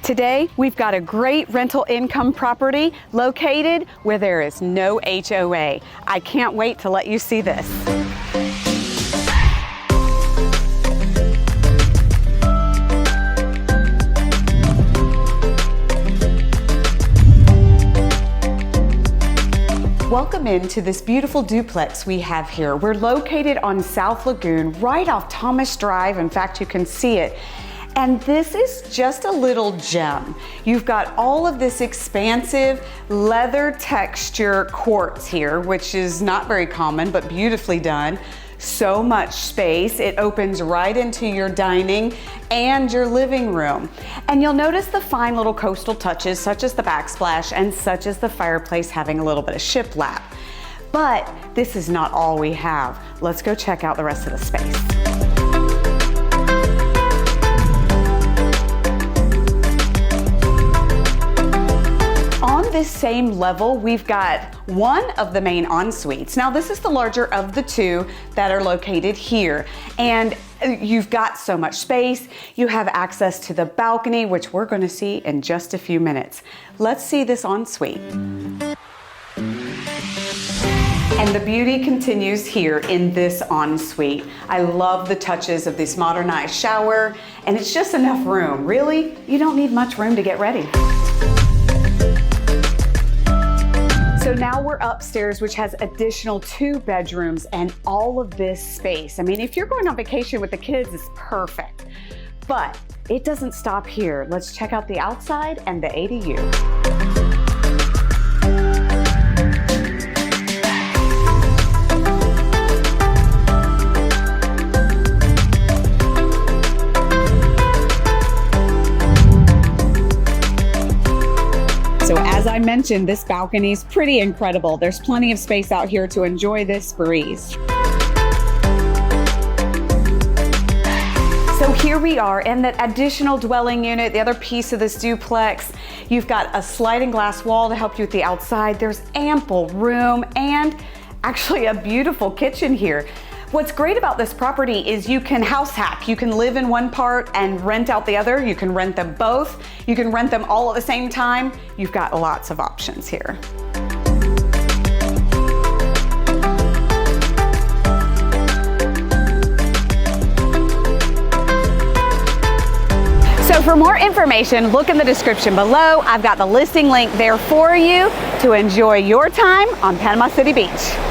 Today, we've got a great rental income property located where there is no HOA. I can't wait to let you see this. Welcome into this beautiful duplex we have here. We're located on South Lagoon, right off Thomas Drive. In fact, you can see it. And this is just a little gem. You've got all of this expansive leather texture quartz here, which is not very common, but beautifully done. So much space. It opens right into your dining and your living room. And you'll notice the fine little coastal touches, such as the backsplash and such as the fireplace having a little bit of shiplap. But this is not all we have. Let's go check out the rest of the space. On this same level, we've got one of the main ensuites. Now, this is the larger of the two that are located here. And you've got so much space. You have access to the balcony, which we're going to see in just a few minutes. Let's see this ensuite. And the beauty continues here in this ensuite. I love the touches of this modernized shower, and it's just enough room. Really, you don't need much room to get ready. So now we're upstairs, which has additional 2 bedrooms and all of this space. I mean, if you're going on vacation with the kids, it's perfect. But it doesn't stop here. Let's check out the outside and the ADU. So as I mentioned, this balcony is pretty incredible. There's plenty of space out here to enjoy this breeze. So here we are in that additional dwelling unit, the other piece of this duplex. You've got a sliding glass wall to help you with the outside. There's ample room and actually a beautiful kitchen here. What's great about this property is you can house hack. You can live in one part and rent out the other. You can rent them both. You can rent them all at the same time. You've got lots of options here. So for more information, look in the description below. I've got the listing link there for you to enjoy your time on Panama City Beach.